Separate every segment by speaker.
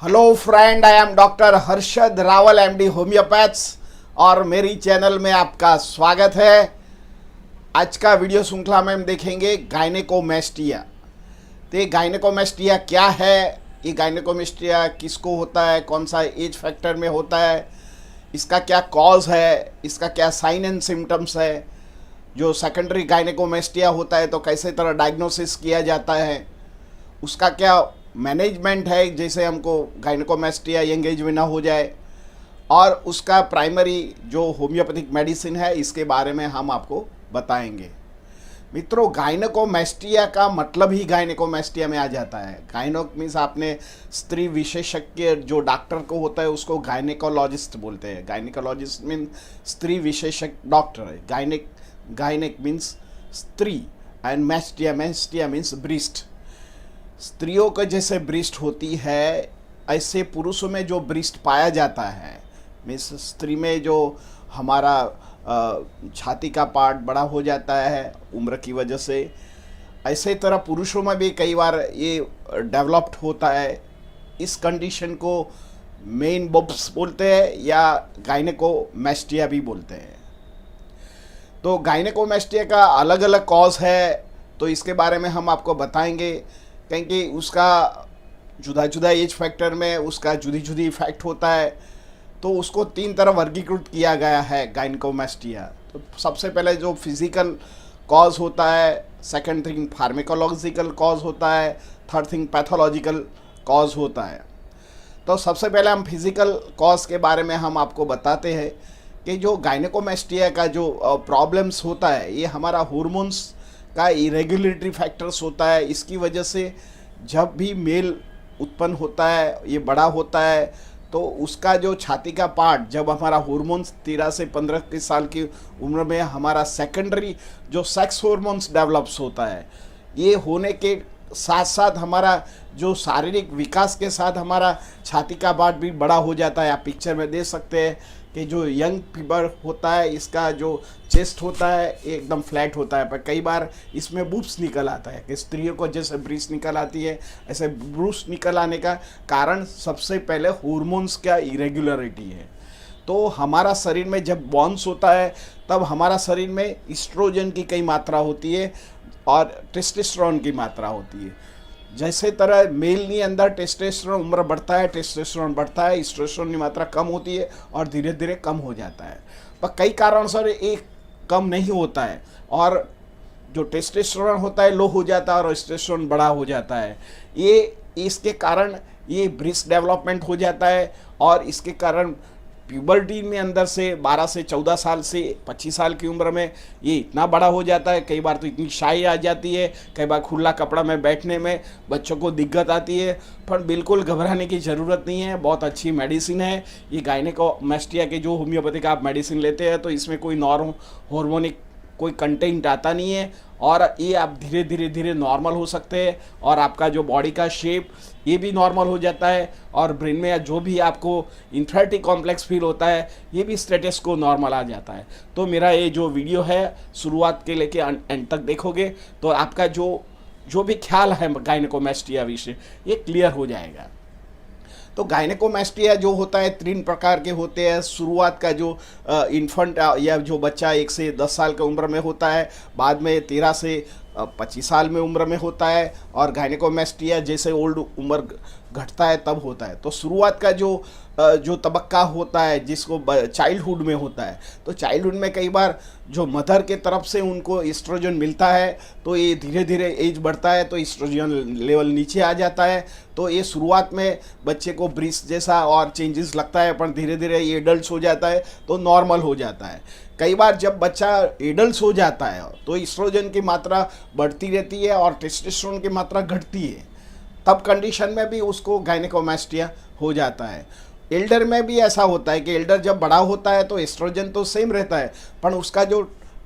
Speaker 1: Hello friend, I am doctor Harshad Rawal MD homeopaths और मेरी channel में आपका स्वागत है। आज का वीडियो श्रृंखला में हम देखेंगे गायनेकोमेस्टिया। तो ये गायनेकोमेस्टिया क्या है, ये गायनेकोमेस्टिया किसको होता है, कौन सा एज फैक्टर में होता है, इसका क्या कॉज है, इसका क्या साइन एंड सिम्टम्स है, जो सेकेंडरी गायनेकोमेस्टिया होता है तो कैसे तरह डायग्नोसिस किया जाता है, उसका क्या मैनेजमेंट है जैसे हमको गायनेकोमेस्टिया यंग एज में ना हो जाए, और उसका प्राइमरी जो होम्योपैथिक मेडिसिन है इसके बारे में हम आपको बताएंगे। मित्रों, गायनेकोमेस्टिया का मतलब ही गायनेकोमेस्टिया में आ जाता है। गायनो मीन्स आपने स्त्री विशेषज्ञ जो डॉक्टर को होता है उसको गायनेकोलॉजिस्ट बोलते हैं। गायनेकोलॉजिस्ट मीन स्त्री विशेषज्ञ डॉक्टर है। गायनेक मीन्स स्त्री एंड मेस्टिया मीन्स ब्रीस्ट। स्त्रियों के जैसे ब्रीस्ट होती है ऐसे पुरुषों में जो ब्रीस्ट पाया जाता है, मीन्स स्त्री में जो हमारा छाती का पार्ट बड़ा हो जाता है उम्र की वजह से, ऐसे तरह पुरुषों में भी कई बार ये डेवलप्ड होता है। इस कंडीशन को मेन बब्स बोलते हैं या गायनेकोमेस्टिया भी बोलते हैं। तो गायनेकोमेस्टिया का अलग अलग कॉज है, तो इसके बारे में हम आपको बताएंगे, क्योंकि उसका जुदा जुदा एज फैक्टर में उसका जुदी जुदी इफेक्ट होता है। तो उसको तीन तरह वर्गीकृत किया गया है गायनेकोमेस्टिया। तो सबसे पहले जो फिजिकल कॉज होता है, सेकंड थिंग फार्मेकोलॉजिकल कॉज होता है, थर्ड थिंग पैथोलॉजिकल कॉज होता है। तो सबसे पहले हम फिजिकल कॉज के बारे में हम आपको बताते हैं कि जो गायनेकोमेस्टिया का जो प्रॉब्लम्स होता है ये हमारा हार्मोन्स का इरेगुलेटरी फैक्टर्स होता है। इसकी वजह से जब भी मेल उत्पन्न होता है, ये बड़ा होता है, तो उसका जो छाती का पार्ट, जब हमारा हार्मोन्स 13 से 15 के साल की उम्र में हमारा सेकेंडरी जो सेक्स हार्मोन्स डेवलप्स होता है, ये होने के साथ साथ हमारा जो शारीरिक विकास के साथ हमारा छाती का पार्ट भी बड़ा हो जाता है। आप पिक्चर में देख सकते हैं कि जो यंग फीवर होता है इसका जो चेस्ट होता है एकदम फ्लैट होता है, पर कई बार इसमें बूब्स निकल आता है कि स्त्रियों को जैसे ब्रीस्ट निकल आती है ऐसे ब्रूस निकल आने का कारण सबसे पहले हार्मोन्स का इरेगुलरिटी है। तो हमारा शरीर में जब बॉन्स होता है तब हमारा शरीर में एस्ट्रोजन की कई मात्रा होती है और टेस्टोस्टेरोन की मात्रा होती है। जैसे तरह मेल के अंदर टेस्टोस्टेरोन उम्र बढ़ता है, टेस्टोस्टेरोन बढ़ता है, एस्ट्रोजन की मात्रा कम होती है और धीरे धीरे कम हो जाता है। पर कई कारणों से एक कम नहीं होता है और जो टेस्टोस्टेरोन होता है लो हो जाता है और एस्ट्रोजन बड़ा हो जाता है। ये इसके कारण ये ब्रेस्ट डेवलपमेंट हो जाता है और इसके कारण प्यूबर्टी में अंदर से 12 से 14 साल से 25 साल की उम्र में ये इतना बड़ा हो जाता है। कई बार तो इतनी शाई आ जाती है, कई बार खुला कपड़ा में बैठने में बच्चों को दिक्कत आती है। पर बिल्कुल घबराने की ज़रूरत नहीं है, बहुत अच्छी मेडिसिन है ये गायनेकोमेस्टिया के। जो होम्योपैथिक आप मेडिसिन लेते हैं तो इसमें कोई हार्मोनिक कोई कंटेंट आता नहीं है और ये आप धीरे धीरे नॉर्मल हो सकते हैं और आपका जो बॉडी का शेप ये भी नॉर्मल हो जाता है और ब्रेन में जो भी आपको इंफेरिटी कॉम्प्लेक्स फील होता है ये भी स्टेटस को नॉर्मल आ जाता है। तो मेरा ये जो वीडियो है शुरुआत के लेके एंड तक देखोगे तो आपका जो भी ख्याल है गायनेकोमेस्टिया विषय ये क्लियर हो जाएगा। तो गायनेकोमेस्टिया जो होता है तीन प्रकार के होते हैं। शुरुआत का जो इन्फेंट या जो बच्चा 1 से 10 साल की उम्र में होता है, बाद में 13 से 25 साल में उम्र में होता है और गायनेकोमेस्टिया जैसे ओल्ड उम्र घटता है तब होता है। तो शुरुआत का जो तबक्का होता है जिसको चाइल्डहुड में होता है, तो चाइल्डहुड में कई बार जो मदर के तरफ से उनको एस्ट्रोजन मिलता है तो ये धीरे धीरे एज बढ़ता है तो एस्ट्रोजन लेवल नीचे आ जाता है। तो ये शुरुआत में बच्चे को ब्रीस्ट जैसा और चेंजेस लगता है, पर धीरे धीरे ये एडल्ट हो जाता है तो नॉर्मल हो जाता है। कई बार जब बच्चा एडल्ट हो जाता है तो एस्ट्रोजन की मात्रा बढ़ती रहती है और टेस्टोस्टेरोन की मात्रा घटती है, तब कंडीशन में भी उसको गायनेकोमेस्टिया हो जाता है। एल्डर में भी ऐसा होता है कि एल्डर जब बड़ा होता है तो एस्ट्रोजन तो सेम रहता है, पर उसका जो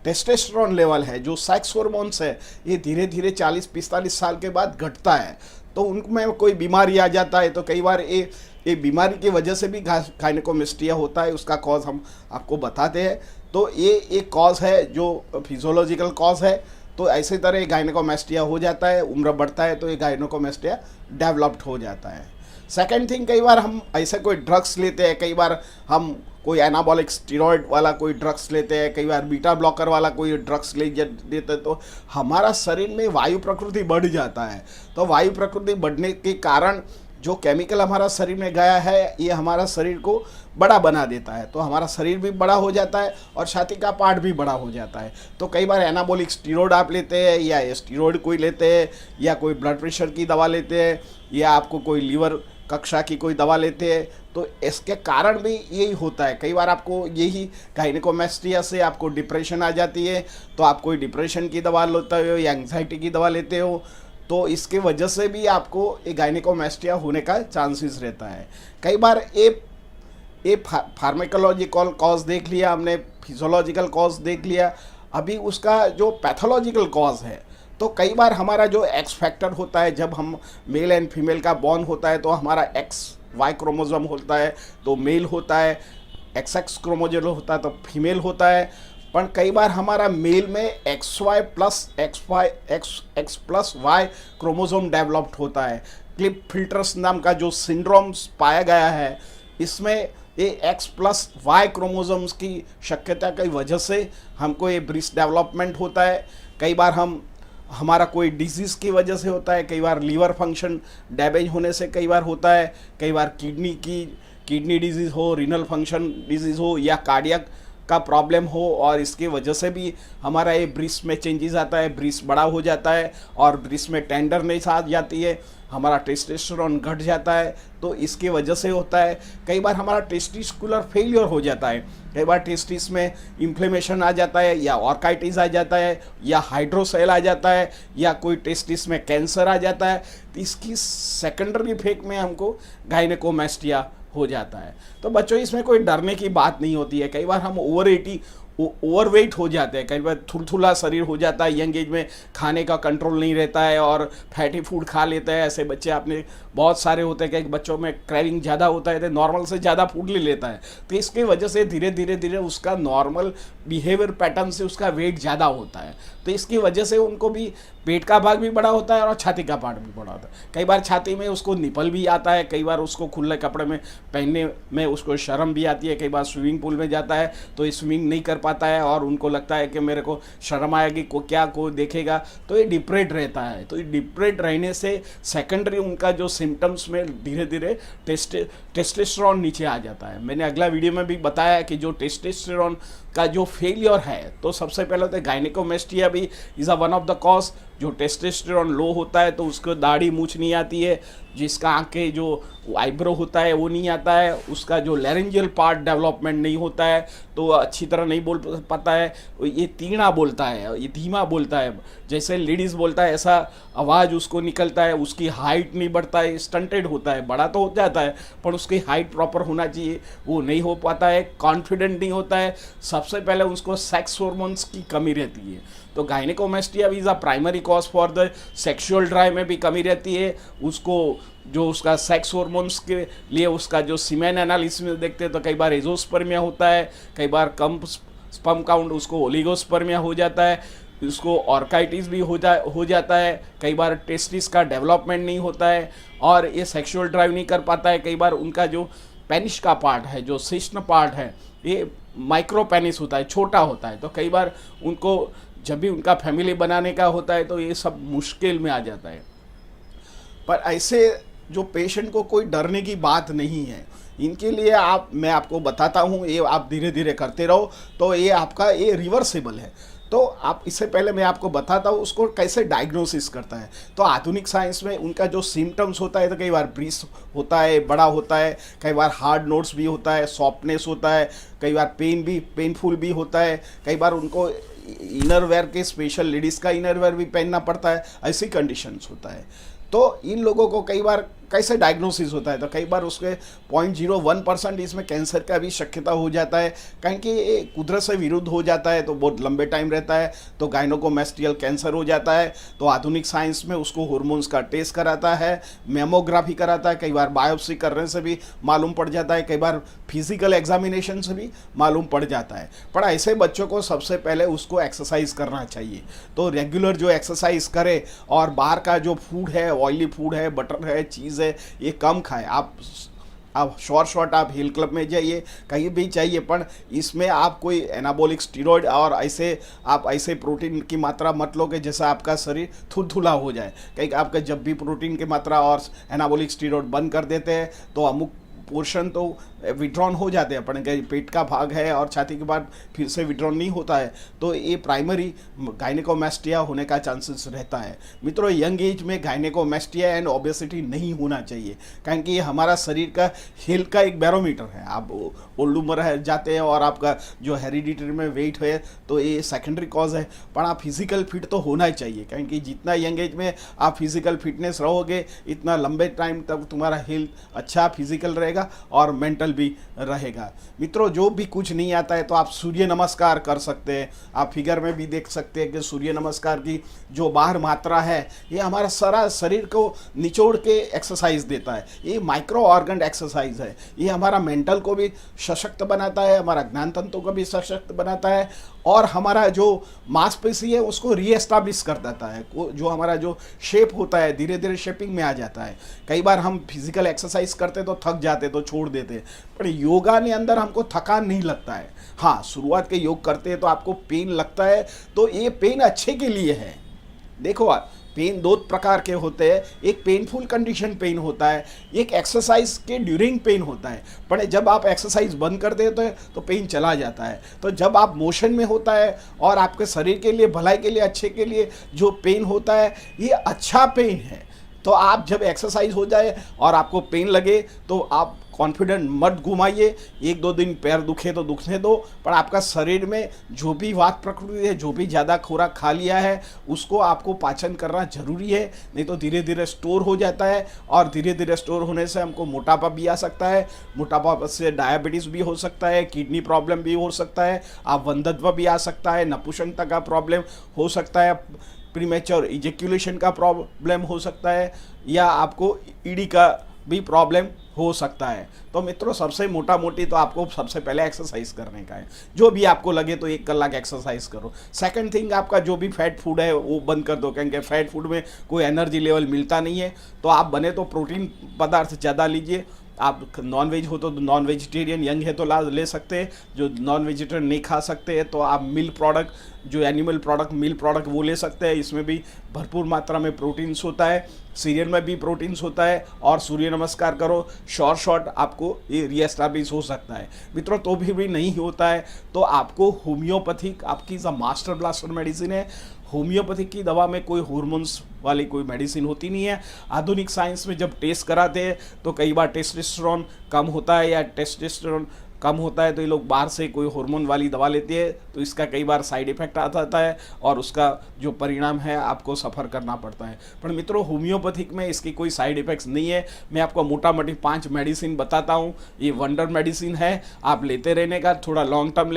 Speaker 1: टेस्टोस्टेरोन लेवल है, जो सेक्स हार्मोन्स है, ये धीरे धीरे 40-45 साल के बाद घटता है। तो उनमें कोई बीमारी आ जाता है तो कई बार ये बीमारी की वजह से भी गायनेकोमेस्टिया होता है। उसका कॉज हम आपको बताते हैं। तो ये एक कॉज है जो फिजियोलॉजिकल कॉज है। तो ऐसे तरह गायनेकोमेस्टिया हो जाता है, उम्र बढ़ता है तो ये गायनेकोमेस्टिया डेवलप्ड हो जाता है। सेकंड थिंग, कई बार हम ऐसे कोई ड्रग्स लेते हैं, कई बार हम कोई एनाबॉलिक स्टीरॉयड वाला कोई ड्रग्स लेते हैं, कई बार बीटा ब्लॉकर वाला कोई ड्रग्स लेते हैं, तो हमारा शरीर में वायु प्रकृति बढ़ जाता है। तो वायु प्रकृति बढ़ने के कारण जो केमिकल हमारा शरीर में गया है ये हमारा शरीर को बड़ा बना देता है, तो हमारा शरीर भी बड़ा हो जाता है और छाती का पार्ट भी बड़ा हो जाता है। तो कई बार एनाबॉलिक स्टीरॉयड आप लेते हैं या स्टीरॉयड कोई लेते हैं या कोई ब्लड प्रेशर की दवा लेते हैं या आपको कोई लीवर कक्षा की कोई दवा लेते हैं, तो इसके कारण भी यही होता है। कई बार आपको यही गायनेकोमेस्टिया से आपको डिप्रेशन आ जाती है, तो आप कोई डिप्रेशन की दवा लेते हो या एंग्जाइटी की दवा लेते हो, तो इसके वजह से भी आपको एक गायनेकोमेस्टिया होने का चांसेस रहता है। कई बार ये फार्मेकोलॉजिकल कॉज देख लिया हमने, फिजियोलॉजिकल कॉज देख लिया, अभी उसका जो पैथोलॉजिकल कॉज है, तो कई बार हमारा जो एक्स फैक्टर होता है, जब हम मेल एंड फीमेल का बॉर्न होता है तो हमारा एक्स वाई क्रोमोसोम होता है तो मेल होता है, एक्स एक्स क्रोमोसोम होता है तो फीमेल होता है। पर कई बार हमारा मेल में X Y plus X plus Y chromosome developed होता है। क्लिप फिल्टर्स नाम का जो सिंड्रोम्स पाया गया है, इसमें ये एक्स प्लस वाई क्रोमोसोम्स की शक्यता की वजह से हमको ये ब्रीस्ट डेवलपमेंट होता है। कई बार हमारा कोई डिजीज़ की वजह से होता है, कई बार लीवर फंक्शन डैमेज होने से कई बार होता है, कई बार किडनी डिजीज़ हो, रीनल फंक्शन डिजीज़ हो या कार्डियक का प्रॉब्लम हो, और इसकी वजह से भी हमारा ये ब्रीस्ट में चेंजेस आता है, ब्रीस्ट बड़ा हो जाता है और ब्रीस्ट में टेंडरनेस आ जाती है, हमारा टेस्टोस्टेरोन घट जाता है, तो इसकी वजह से होता है। कई बार हमारा टेस्टिकुलर फेलियर हो जाता है, कई बार टेस्टिस में इन्फ्लेमेशन आ जाता है या ऑर्काइटिस आ जाता है या हाइड्रोसेल आ जाता है या कोई टेस्टिस में कैंसर आ जाता है, तो इसकी सेकेंडरी इफेक्ट में हमको गायनेकोमेस्टिया हो जाता है। तो बच्चों, इसमें कोई डरने की बात नहीं होती है। कई बार हम ओवरवेट हो जाते हैं, कई बार थुलथुला शरीर हो जाता है, यंग एज में खाने का कंट्रोल नहीं रहता है और फैटी फूड खा लेते हैं। ऐसे बच्चे आपने बहुत सारे होते हैं कि बच्चों में क्रेविंग ज़्यादा होता है तो नॉर्मल से ज़्यादा फूड ले लेता है, तो इसकी वजह से धीरे धीरे उसका नॉर्मल बिहेवियर पैटर्न से उसका वेट ज़्यादा होता है, तो इसकी वजह से उनको भी पेट का भाग भी बड़ा होता है और छाती का पार्ट भी बड़ा होता है। कई बार छाती में उसको निपल भी आता है, कई बार उसको खुले कपड़े में पहनने में उसको शर्म भी आती है, कई बार स्विमिंग पूल में जाता है तो ये स्विमिंग नहीं कर पाता है और उनको लगता है कि मेरे को शर्म आएगी, को देखेगा, तो ये डिप्रेड रहता है। तो ये डिप्रेड रहने से सेकेंडरी उनका जो सिम्टम्स में धीरे धीरे टेस्टोस्टेरोन नीचे आ जाता है। मैंने अगला वीडियो में भी बताया कि जो टेस्टोस्टेरोन का जो फेलियर है, तो सबसे पहले तो गायनेकोमेस्टिया भी is one of the cause. जो टेस्टोस्टेरोन लो होता है तो उसको दाढ़ी मूछ नहीं आती है, जिसका आंखें जो आईब्रो होता है वो नहीं आता है, उसका जो लैरिंजियल पार्ट डेवलपमेंट नहीं होता है तो अच्छी तरह नहीं बोल पाता है, ये तीना बोलता है, ये धीमा बोलता है, जैसे लेडीज़ बोलता है ऐसा आवाज़ उसको निकलता है, उसकी हाइट नहीं बढ़ता है, स्टंटेड होता है, बड़ा तो हो जाता है पर उसकी हाइट प्रॉपर होना चाहिए वो नहीं हो पाता है, कॉन्फिडेंट नहीं होता है। सबसे पहले उसको सेक्स हार्मोन्स की कमी रहती है, तो gynaecomastia is a primary cause for the sexual drive में भी कमी रहती है। उसको जो उसका सेक्स हार्मोन्स के लिए उसका जो सीमेन एनालिसिस में देखते हैं तो कई बार एजोस्पर्मिया होता है, कई बार कम स्पर्म काउंट उसको ओलिगोस्पर्मिया हो जाता है, उसको ऑर्काइटिस भी हो जाता है, कई बार टेस्टिस का डेवलपमेंट नहीं होता है और ये सेक्सुअल ड्राइव नहीं कर पाता है। कई बार उनका जो पेनिस का पार्ट है, जो सिस्टम पार्ट है, ये माइक्रो पेनिस होता है, छोटा होता है, तो कई बार उनको जब भी उनका फैमिली बनाने का होता है तो ये सब मुश्किल में आ जाता है। पर ऐसे जो पेशेंट को कोई डरने की बात नहीं है, इनके लिए मैं आपको बताता हूँ, ये आप धीरे धीरे करते रहो तो ये आपका ये रिवर्सिबल है। तो आप इससे पहले मैं आपको बताता हूँ उसको कैसे डायग्नोसिस करता है। तो आधुनिक साइंस में उनका जो सिम्टम्स होता है तो कई बार ब्रीस होता है, बड़ा होता है, कई बार हार्ड नोट्स भी होता है, सॉफ्टनेस होता है, कई बार पेनफुल भी होता है, कई बार उनको इनर वेयर के स्पेशल लेडीज़ का इनर वेयर भी पहनना पड़ता है, ऐसी कंडीशंस होता है। तो इन लोगों को कई बार कैसे डायग्नोसिस होता है, तो कई बार उसके 0.01% इसमें कैंसर का भी शक्यता हो जाता है, कारण कि ये कुदरत से विरुद्ध हो जाता है तो बहुत लंबे टाइम रहता है, तो गायनेकोमेस्टियल कैंसर हो जाता है। तो आधुनिक साइंस में उसको हार्मोन्स का टेस्ट कराता है, मेमोग्राफी कराता है, कई बार बायोप्सी करने से भी मालूम पड़ जाता है, कई बार फिजिकल एग्जामिनेशन से भी मालूम पड़ जाता है। पर ऐसे बच्चों को सबसे पहले उसको एक्सरसाइज करना चाहिए, तो रेगुलर जो एक्सरसाइज करे और बाहर का जो फूड है, ऑयली फूड है, बटर है, चीज़ चीज़ है ये कम खाएं। आप शॉर्ट आप हिल क्लब में जाइए, कहीं भी चाहिए, पर इसमें आप कोई एनाबॉलिक स्टीरॉयड और ऐसे प्रोटीन की मात्रा मत लो कि जैसा आपका शरीर थुलथुला हो जाए। कहीं आपका जब भी प्रोटीन की मात्रा और एनाबॉलिक स्टीरॉयड बंद कर देते हैं तो अमुक पोर्शन तो विड्रॉन हो जाते हैं, अपन के पेट का भाग है और छाती के बाद फिर से विड्रॉन नहीं होता है, तो ये प्राइमरी गायनेकोमेस्टिया होने का चांसेस रहता है। मित्रों, यंग एज में गायनेकोमेस्टिया एंड ओबेसिटी नहीं होना चाहिए, कारण कि ये हमारा शरीर का हेल्थ का एक बैरोमीटर है। आप ओल्ड उम्र है जाते हैं और आपका जो हेरिडिटरी में वेट है तो ये सेकेंडरी कॉज है, पर आप फिजिकल फिट तो होना ही चाहिए, कारण कि जितना यंग एज में आप फिजिकल फिटनेस रहोगे इतना लंबे टाइम तक तुम्हारा हेल्थ अच्छा फिजिकल रहेगा और मेंटल भी रहेगा। मित्रों, जो भी कुछ नहीं आता है तो आप सूर्य नमस्कार कर सकते हैं। आप फिगर में भी देख सकते हैं कि सूर्य नमस्कार की जो बाहर मात्रा है ये हमारा सारा शरीर को निचोड़ के एक्सरसाइज देता है। ये माइक्रो ऑर्गन एक्सरसाइज है, ये हमारा मेंटल को भी सशक्त बनाता है, हमारा ज्ञान तंत्र को भी सशक्त बनाता है और हमारा जो मांसपेशी है उसको रीएस्टाब्लिश कर देता है। जो हमारा जो शेप होता है धीरे धीरे शेपिंग में आ जाता है। कई बार हम फिजिकल एक्सरसाइज करते तो थक जाते तो छोड़ देते, पर योगा ने अंदर हमको थकान नहीं लगता है। हाँ, शुरुआत के योग करते हैं तो आपको पेन लगता है, तो ये पेन अच्छे के लिए है। देखो आप, पेन दो प्रकार के होते हैं, एक पेनफुल कंडीशन पेन होता है, एक एक्सरसाइज के ड्यूरिंग पेन होता है। पर जब आप एक्सरसाइज बंद कर देते हैं तो पेन चला जाता है। तो जब आप मोशन में होता है और आपके शरीर के लिए भलाई के लिए अच्छे के लिए जो पेन होता है ये अच्छा पेन है। तो आप जब एक्सरसाइज हो जाए और आपको पेन लगे तो आप कॉन्फिडेंट मत घुमाइए, एक दो दिन पैर दुखे तो दुखने दो, पर आपका शरीर में जो भी वात प्रकृति है, जो भी ज़्यादा खुराक खा लिया है उसको आपको पाचन करना जरूरी है, नहीं तो धीरे धीरे स्टोर हो जाता है और धीरे धीरे स्टोर होने से हमको मोटापा भी आ सकता है। मोटापा से डायबिटीज़ भी हो सकता है, किडनी प्रॉब्लम भी हो सकता है, आप वंध्यत्व भी आ सकता है, नपुंसकता का प्रॉब्लम हो सकता है, प्रीमेच्योर इजेक्यूलेशन का प्रॉब्लम हो सकता है, या आपको ईडी का भी प्रॉब्लम हो सकता है। तो मित्रों, सबसे मोटा मोटी तो आपको सबसे पहले एक्सरसाइज करने का है। जो भी आपको लगे तो 1 कलाक एक्सरसाइज करो। सेकंड थिंग, आपका जो भी फैट फूड है वो बंद कर दो, क्योंकि फैट फूड में कोई एनर्जी लेवल मिलता नहीं है। तो आप बने तो प्रोटीन पदार्थ ज़्यादा लीजिए। आप नॉन वेज हो तो नॉन वेजिटेरियन यंग है तो ले सकते हैं, जो नॉन वेजिटेरियन नहीं खा सकते हैं तो आप मिल्क प्रोडक्ट, जो एनिमल प्रोडक्ट मिल्क प्रोडक्ट वो ले सकते हैं। इसमें भी भरपूर मात्रा में प्रोटीन्स होता है, सीरियल में भी प्रोटीन्स होता है, और सूर्य नमस्कार करो, शॉर्ट आपको ये रीएस्टैब्लिश हो सकता है। मित्रों, तो भी नहीं होता है तो आपको होम्योपैथिक आपकी मास्टर ब्लास्टर मेडिसिन है। होम्योपैथिक की दवा में कोई हार्मोन्स वाली कोई मेडिसिन होती नहीं है। आधुनिक साइंस में जब टेस्ट कराते हैं तो कई बार टेस्टोस्टेरोन कम होता है या टेस्टोस्टेरोन कम होता है तो ये लोग बाहर से कोई हार्मोन वाली दवा लेते हैं, तो इसका कई बार साइड इफेक्ट आता है और उसका जो परिणाम है आपको सफ़र करना पड़ता है। पर मित्रों, होम्योपैथिक में इसकी कोई साइड इफेक्ट्स नहीं है। मैं आपको मोटा मोटी 5 मेडिसिन बताता हूँ। ये वंडर मेडिसिन है, आप लेते रहने का, थोड़ा लॉन्ग टर्म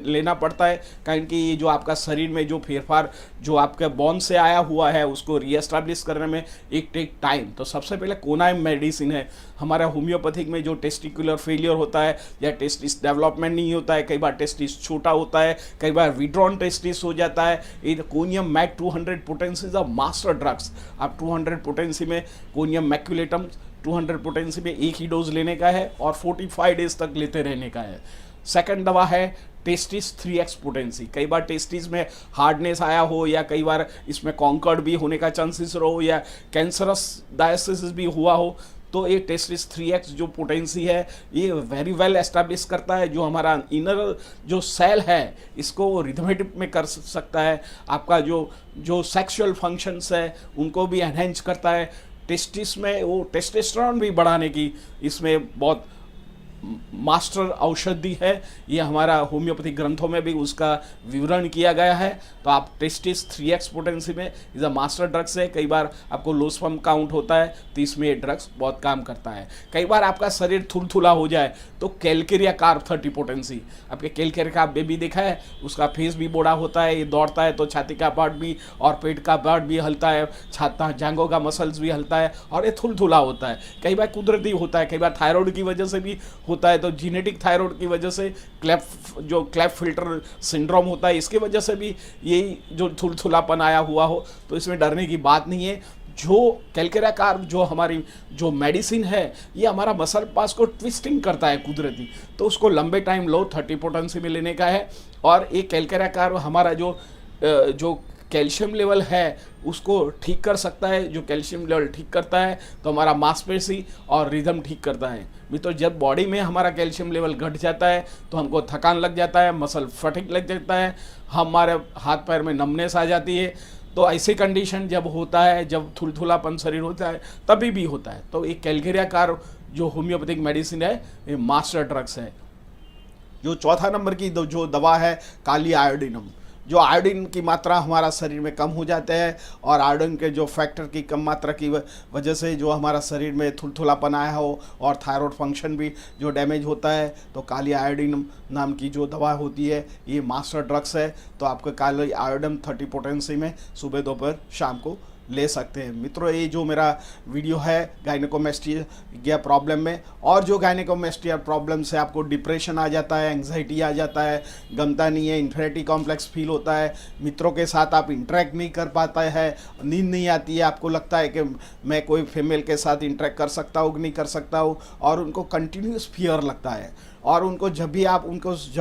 Speaker 1: लेना पड़ता है, कारण कि ये जो आपका शरीर में जो फेरफार जो आपके बोन से आया हुआ है उसको रीएस्टैब्लिश करने में एक टेक टाइम। तो सबसे पहले कोनाइम मेडिसिन है हमारा होम्योपैथिक में। जो टेस्टिकुलर फेलियर होता है या टेस्टिस डेवलपमेंट नहीं होता है, कई बार टेस्टिस छोटा होता है, कई बार विड्रॉन टेस्टिस हो जाता है, ये conium mac 200 potency is a master drugs. आप 200 पोटेंसी में कोनियम मैक्यूलेटम 200 पोटेंसी में एक ही डोज लेने का है और 45 डेज तक लेते रहने का है। सेकंड दवा है टेस्टिस 3x पोटेंसी। कई बार टेस्टिस में हार्डनेस आया हो या कई बार इसमें कॉन्कर्ड भी होने का चांसेस रहो या कैंसरस डायसिस भी हुआ हो, तो ये टेस्टिस 3x जो पोटेंसी है ये वेरी वेल एस्टैब्लिश करता है। जो हमारा इनर जो सेल है इसको रिथमेटिक में कर सकता है। आपका जो सेक्सुअल फंक्शंस है उनको भी एनहेंस करता है। टेस्टिस में वो टेस्टोस्टेरोन भी बढ़ाने की इसमें बहुत मास्टर औषधि है। ये हमारा होम्योपैथिक ग्रंथों में भी उसका विवरण किया गया है। तो आप टेस्टिस 3x पोटेंसी में इज अ मास्टर ड्रग्स है। कई बार आपको लो स्पर्म काउंट होता है तो इसमें ये ड्रग्स बहुत काम करता है। कई बार आपका शरीर थुलथुला हो जाए तो कैलकेरिया कार्ब 30 पोटेंसी, आपके कैलकेरिया का बेबी देखा है, उसका फेस भी बड़ा होता है, ये दौड़ता है तो छाती का पार्ट भी और पेट का पार्ट भी हलता है, छाता जांघों का मसल्स भी हलता है और ये थुलथुला होता है। कई बार कुदरती होता है, कई बार थायराइड की वजह से भी होता है। तो जीनेटिक थायराइड की वजह से क्लेफ्ट फिल्टर सिंड्रोम होता है, इसके वजह से भी यही जो थुलथुलापन आया हुआ हो, तो इसमें डरने की बात नहीं है। जो कैलकेरिया कार्ब जो हमारी जो मेडिसिन है ये हमारा मसल पास को ट्विस्टिंग करता है कुदरती, तो उसको लंबे टाइम लो 30 पोटेंसी में लेने का है। और ये कैलकेरिया कार्ब हमारा जो कैल्शियम लेवल है उसको ठीक कर सकता है। जो कैल्शियम लेवल ठीक करता है तो हमारा मांसपेशी और रिदम ठीक करता है। मित्रों, जब बॉडी में हमारा कैल्शियम लेवल घट जाता है तो हमको थकान लग जाता है, मसल फटिग लग जाता है, हमारे हाथ पैर में नमनेस आ जाती है। तो ऐसी कंडीशन जब होता है, जब थुलथुलापन शरीर होता है, तभी भी होता है। तो एक कैलकेरिया कार्ब जो होम्योपैथिक मेडिसिन है ये मास्टर ड्रग्स है। जो चौथा नंबर की जो दवा है काली आयोडीनम, जो आयोडीन की मात्रा हमारा शरीर में कम हो जाते हैं और आयोडीन के जो फैक्टर की कम मात्रा की वजह से जो हमारा शरीर में थुलथुलापन आया हो और थायराइड फंक्शन भी जो डैमेज होता है, तो काली आयोडीन नाम की जो दवा होती है ये मास्टर ड्रग्स है। तो आपको काली आयोडीन 30 पोटेंसी में सुबह दोपहर शाम को ले सकते हैं। मित्रों, ये जो मेरा वीडियो है गायनेकोमेस्टिया प्रॉब्लम में, और जो गायनेकोमेस्टिया प्रॉब्लम से आपको डिप्रेशन आ जाता है, एंग्जाइटी आ जाता है, गमता नहीं है, इन्फिनिटी कॉम्प्लेक्स फील होता है, मित्रों के साथ आप इंटरेक्ट नहीं कर पाता है, नींद नहीं आती है, आपको लगता है कि मैं कोई फीमेल के साथ इंटरेक्ट कर सकता हूँ कि नहीं कर सकता हूँ, और उनको कंटिन्यूस फियर लगता है, और उनको जब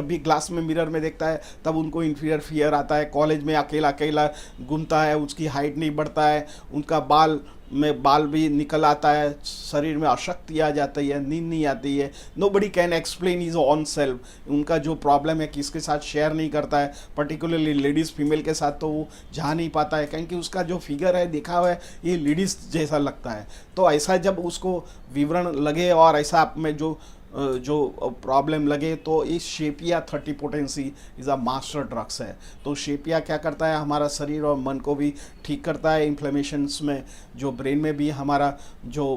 Speaker 1: भी ग्लास में मिरर में देखता है तब उनको इन्फीरियर फियर आता है, कॉलेज में अकेला अकेला घूमता है, उसकी हाइट नहीं बढ़ता है, उनका बाल भी निकल आता है, शरीर में अशक्ति आ जाती है, नींद नहीं आती है। Nobody can explain his on self. उनका जो प्रॉब्लम है किसके साथ शेयर नहीं करता है, पर्टिकुलरली लेडीज़ फीमेल के साथ तो वो जा नहीं पाता है, क्योंकि उसका जो फिगर है देखा हुआ है ये लेडीज़ जैसा लगता है। तो ऐसा जब उसको विवरण लगे और ऐसा आप में जो प्रॉब्लम लगे, तो इस शेपिया 30 potency is a master drugs है। तो शेपिया क्या करता है, हमारा शरीर और मन को भी ठीक करता है। इन्फ्लेमेशंस में जो ब्रेन में भी हमारा जो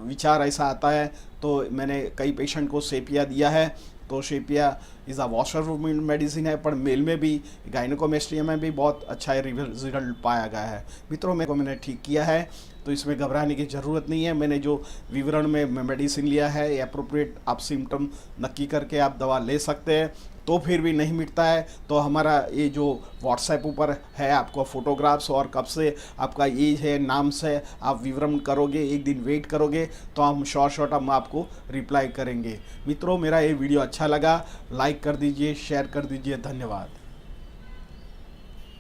Speaker 1: विचार ऐसा आता है, तो मैंने कई पेशेंट को शेपिया दिया है। तो शेपिया इज़ अ वॉशर मेडिसिन है, पर मेल में भी गायनेकोमेस्टिया में भी बहुत अच्छा रिजल्ट पाया गया है। मित्रों, मैंने ठीक किया है, तो इसमें घबराने की ज़रूरत नहीं है। मैंने जो विवरण में मेडिसिन लिया है एप्रोप्रिएट आप सिम्टम नक्की करके आप दवा ले सकते हैं। तो फिर भी नहीं मिटता है तो हमारा ये जो व्हाट्सएप ऊपर है आपको फ़ोटोग्राफ्स और कब से आपका एज है, नाम से आप विवरण करोगे, एक दिन वेट करोगे तो हम शॉर्ट हम आपको रिप्लाई करेंगे। मित्रों, मेरा ये वीडियो अच्छा लगा, लाइक कर दीजिए, शेयर कर दीजिए। धन्यवाद।